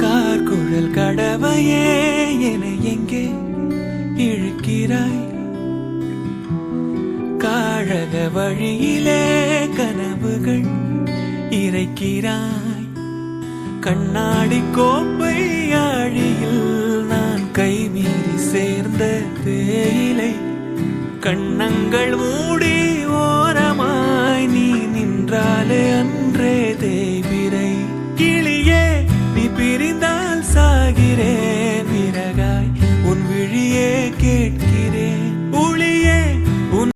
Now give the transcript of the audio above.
கார்குழல் கடவையே என எங்கே இழுக்கிறாய்? காழக வழியிலே கனவுகள் இறைக்கிறாய். கண்ணாடி கோப்பை ஆழியில் நான் கைமீறி சேர்ந்த தேயிலை. கண்ணங்கள் மூடி ஓரமாய் நீ நின்றாலே அன்றே தேய்பிரை. கிளியே நீ பிரிந்தால் சாகிறேன் விறகாய். உன் விழியே கேட்க